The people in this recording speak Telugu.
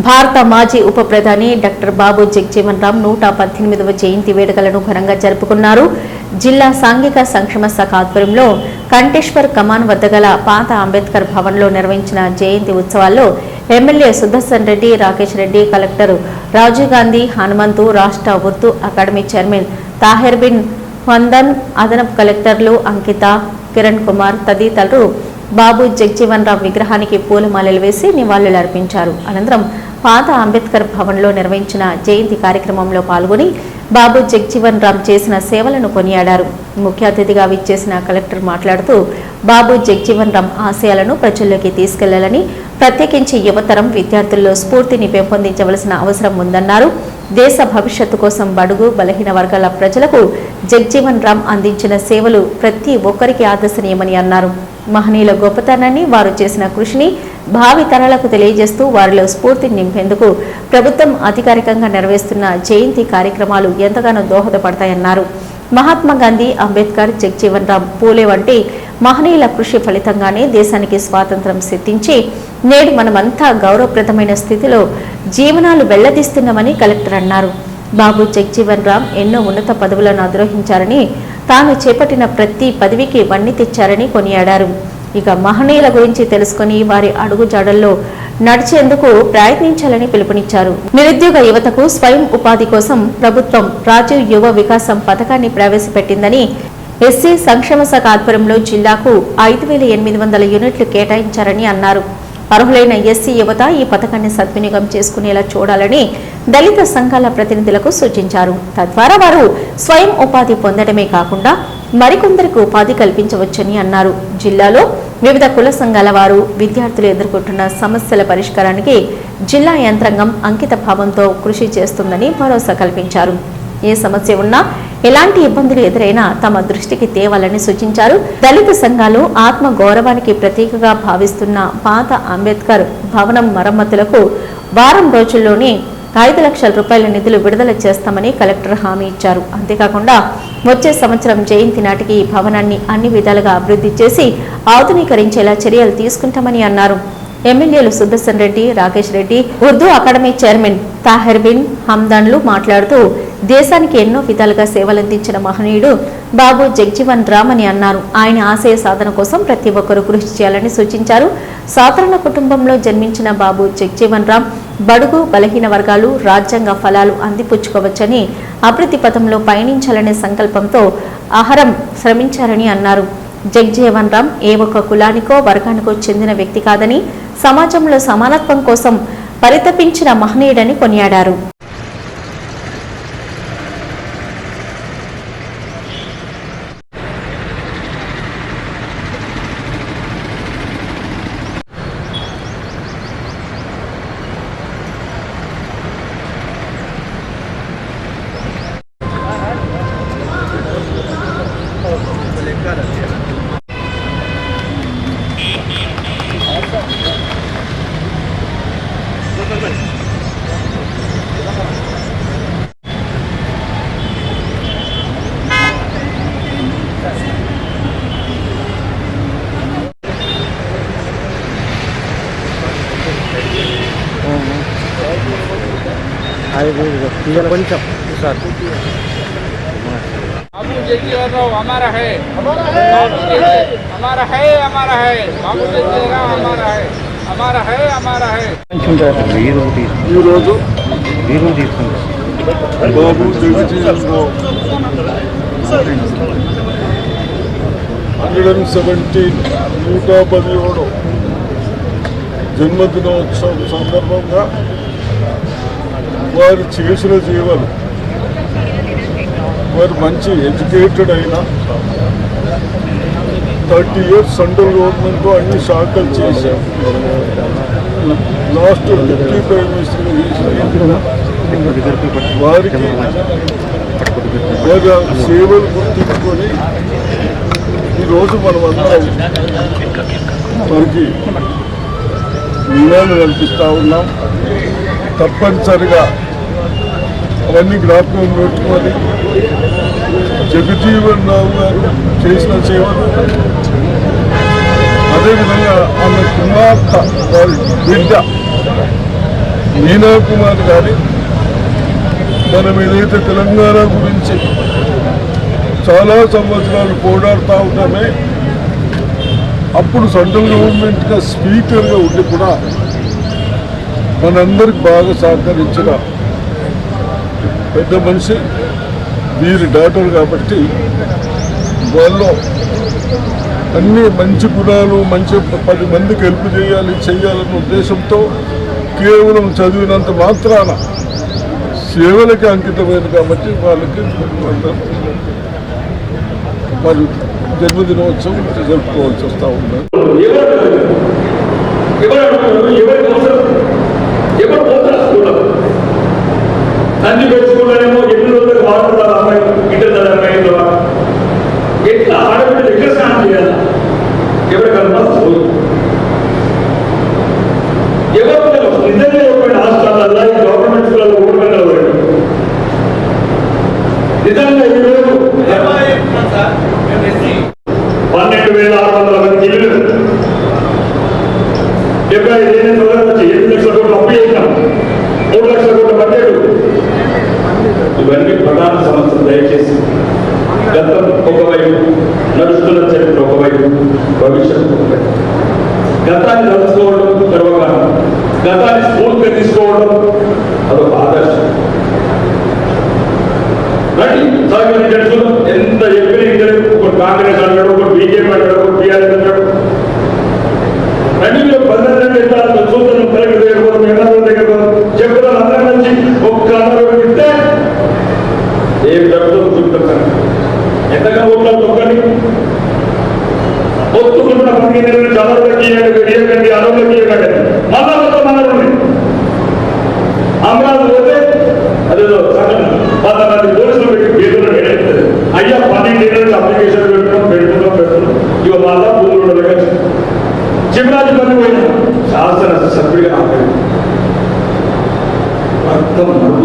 భారత మాజీ ఉప ప్రధాని డాక్టర్ బాబు జగజీవన్ రామ్ 118వ జయంతి వేడుకలను ఘనంగా జరుపుకున్నారు. జిల్లా సాంఘిక సంక్షేమ శాఖ ఆధ్వర్యంలో కంటేశ్వర్ కమాన్ వద్ద గల పాత అంబేద్కర్ భవన్లో నిర్వహించిన జయంతి ఉత్సవాల్లో ఎమ్మెల్యే సుదర్శన్ రెడ్డి, రాకేష్ రెడ్డి, కలెక్టర్ రాజీవ్ గాంధీ హనుమంతు, రాష్ట్ర ఉర్దూ అకాడమీ చైర్మన్ తాహిర్ బిన్ వందన్, అదనపు కలెక్టర్లు అంకిత, కిరణ్ కుమార్ తదితరులు బాబు జగజీవన్ రామ్ విగ్రహానికి పూలమాలలు వేసి నివాళులర్పించారు. అనంతరం పాత అంబేద్కర్ భవన్లో నిర్వహించిన జయంతి కార్యక్రమంలో పాల్గొని బాబు జగజీవన్ రామ్ చేసిన సేవలను కొనియాడారు. ముఖ్య అతిథిగా విచ్చేసిన కలెక్టర్ మాట్లాడుతూ బాబు జగజీవన్ రామ్ ఆశయాలను ప్రజల్లోకి తీసుకెళ్లాలని, ప్రత్యేకించి యువతరం విద్యార్థుల్లో స్ఫూర్తిని పెంపొందించవలసిన అవసరం ఉందన్నారు. దేశ భవిష్యత్తు కోసం బడుగు బలహీన వర్గాల ప్రజలకు జగజీవన్ రామ్ అందించిన సేవలు ప్రతి ఒక్కరికి ఆదర్శనీయమని అన్నారు. మహనీయుల గొప్పతనాన్ని, వారు చేసిన కృషిని భావి తరాలకు తెలియజేస్తూ వారిలో స్ఫూర్తిని నింపేందుకు ప్రభుత్వం అధికారికంగా నిర్వహిస్తున్న జయంతి కార్యక్రమాలు ఎంతగానో దోహదపడతాయన్నారు. మహాత్మా గాంధీ, అంబేద్కర్, జగజీవన్ రామ్, పూలే వంటి మహనీయుల కృషి ఫలితంగానే దేశానికి స్వాతంత్రం సిద్ధించి నేడు మనమంతా గౌరవప్రదమైన స్థితిలో జీవనాలు వెళ్లదీస్తున్నామని కలెక్టర్ అన్నారు. బాబు జగజీవన్ రామ్ ఎన్నో ఉన్నత పదవులను అధిరోహించారని, తాను చేపట్టిన ప్రతి పదవికి వన్నె తెచ్చారని కొనియాడారు. ఇక మహనీయుల గురించి తెలుసుకుని వారి అడుగుజాడల్లో నడిచేందుకు ప్రయత్నించాలని పిలుపునిచ్చారు. నిరుద్యోగ యువతకు స్వయం ఉపాధి కోసం ప్రభుత్వం రాజీవ్ యువ వికాసం పథకాన్ని ప్రవేశపెట్టిందని, ఎస్సీ సంక్షేమ శాఖ ఆధ్వర్యంలో జిల్లాకు 5800 యూనిట్లు కేటాయించారని అన్నారు. అర్హులైన ఎస్సీ యువత ఈ పథకాన్ని సద్వినియోగం చేసుకునేలా చూడాలని దళిత సంఘాల ప్రతినిధులకు సూచించారు. తద్వారా వారు స్వయం ఉపాధి పొందడమే కాకుండా మరికొందరికి ఉపాధి కల్పించవచ్చని అన్నారు. జిల్లాలో వివిధ కుల సంఘాల వారు, విద్యార్థులు ఎదుర్కొంటున్న సమస్యల పరిష్కారానికి జిల్లా యంత్రాంగం అంకిత భావంతో కృషి చేస్తుందని భరోసా కల్పించారు. ఏ సమస్య ఉన్నా, ఎలాంటి ఇబ్బందులు ఎదురైనా తమ దృష్టికి తేవాలని సూచించారు. దళిత సంఘాలు ఆత్మ గౌరవానికి ప్రతీకగా భావిస్తున్న పాత అంబేద్కర్ భవనం మరమ్మతులకు వారం రోజుల్లోనే 5 లక్షల రూపాయల నిధులు విడుదల చేస్తామని కలెక్టర్ హామీ ఇచ్చారు. అంతేకాకుండా వచ్చే సంవత్సరం జయంతి నాటికి ఈ భవనాన్ని అన్ని విధాలుగా అభివృద్ధి చేసి ఆధునీకరించేలా చర్యలు తీసుకుంటామని అన్నారు. ఎమ్మెల్యేలు సుదర్శన్ రెడ్డి, రాకేష్ రెడ్డి, ఉర్దూ అకాడమీ చైర్మన్ తాహిర్ బిన్ హమ్దాన్లు మాట్లాడుతూ దేశానికి ఎన్నో విధాలుగా సేవలందించిన మహనీయుడు బాబు జగజీవన్ రామ్ అని అన్నారు. ఆయన ఆశయ సాధన కోసం ప్రతి ఒక్కరూ కృషి చేయాలని సూచించారు. సాధారణ కుటుంబంలో జన్మించిన బాబు జగజీవన్ రామ్ బడుగు బలహీన వర్గాలు రాజ్యాంగ ఫలాలు అందిపుచ్చుకోవచ్చని, అభివృద్ధి పథంలో పయనించాలనే సంకల్పంతో అహరం శ్రమించారని అన్నారు. జగజీవన్ రామ్ ఏ ఒక్క కులానికో వర్గానికో చెందిన వ్యక్తి కాదని, సమాజంలో సమానత్వం కోసం పరితపించిన మహనీయుడని కొనియాడారు. बाबू जगजीवन राम हमारा है, हमारा है, हमारा है, हमारा है। बाबू जगजीवन राम हमारा है, हमारा है, हमारा है। बाबू जगजीवन राम 117 జన్మదినోత్సవం సందర్భంగా వారు చేసిన జీవనం, వారు మంచి ఎడ్యుకేటెడ్ అయిన 30 years సెంట్రల్ గవర్నమెంట్ అన్ని శాఖలు చేశారు. లాస్ట్ డిప్యూటీ ప్రైమ్ మినిస్టర్ వారికి వారి సేవలు గుర్తించుకొని ఈరోజు మనం అందరం వారికి నివాళులు కల్పిస్తూ ఉన్నాం. తప్పనిసరిగా అవన్నీ జ్ఞాపకం పెట్టుకొని జగజీవన్ రామ్ గారు చేసిన సేవలు, అదేవిధంగా ఆమె కుమార్తె వారి బిడ్డ మీనా కుమార్ గారి మనం ఏదైతే తెలంగాణ గురించి చాలా సంవత్సరాలు పోరాడుతూ ఉంటామే, అప్పుడు సెంట్రల్ గవర్నమెంట్గా స్పీకర్గా ఉండి కూడా మనందరికి బాగా సహకరించిన పెద్ద మనిషి వీరి డాక్టర్ కాబట్టి వాళ్ళు అన్ని మంచి గుణాలు, మంచి 10 మందికి హెల్ప్ చేయాలన్న ఉద్దేశంతో కేవలం చదివినంత మాత్రాన సేవలకి అంకితమైనది కాబట్టి వాళ్ళకి వారు జన్మదినోత్సవం జరుపుకోవాల్సి వస్తూ ఉన్నారు. అన్ని పెంచుకున్నారేమో ఎన్ని రోజులకు వాడుతున్నారు అమ్మాయి ఇంటర్ అమ్మాయిలో ఎట్లా ఆడబిడ్డ ఎక్కడ స్నానం చేయాలి? ఎవరికన్నా ఎవరు నిజంగా చెప్పండి, హాస్టల్లో గవర్నమెంట్ స్కూళ్ళలో ఓడిపోయిన నిజంగా ఈరోజు 12,600 మంది ఇల్లు 75,000 వచ్చి 7 లక్షల కోట్లు అప్పు చేసినాం, 3 లక్షల కోట్ల బడ్జెట్. ఇవన్నీ ప్రధాన సమస్యలు. దయచేసి గతం ఒకవైపు, నడుస్తున్న చరిత్ర ఒకవైపు, భవిష్యత్తు ఒకవైపు. గతాన్ని నడుచుకోవడం గర్వకారణం, గతాన్ని స్ఫూర్తిగా తీసుకోవడం అదొక ఆదర్శం. రండి సహకారం తెలుసుకుందాం. ఎంత చెప్పిన ఇద్దరు, ఒక కాంగ్రెస్ అంటాడు, ఒక బీజేపీ అంటాడు, ఒక టీఆర్ఎస్ అంటాడు. రండి మీరు 12 ఎకరాలు చూద్దాం, కలెక్టర్ దగ్గర పోతాం, ఎకరాల దగ్గర పోతాం, చెప్పుదాం. అందరం నుంచి ఒక్క అమలు ఇస్తే ఏం జరుగుతుందో చూపుతాం. ఎంతగా ఓట్లాడు ఒక్కని ఒత్తుకుంటున్న 15 నుంచి అమలుకి ఇవ్వకండి, అమలుకి ఇవ్వకండి. మళ్ళా మొత్తం మనల్ని అమరావతి పోతే అదేదో సంఘటన 100 మంది పోలీసులు పెట్టి పేదలు ఎడెత్తారు. అయ్యా 12 నుంచి అప్లికేషన్ పెట్టుకున్నాం. ఇక మళ్ళా పూలు చివరాజు పని పోయినా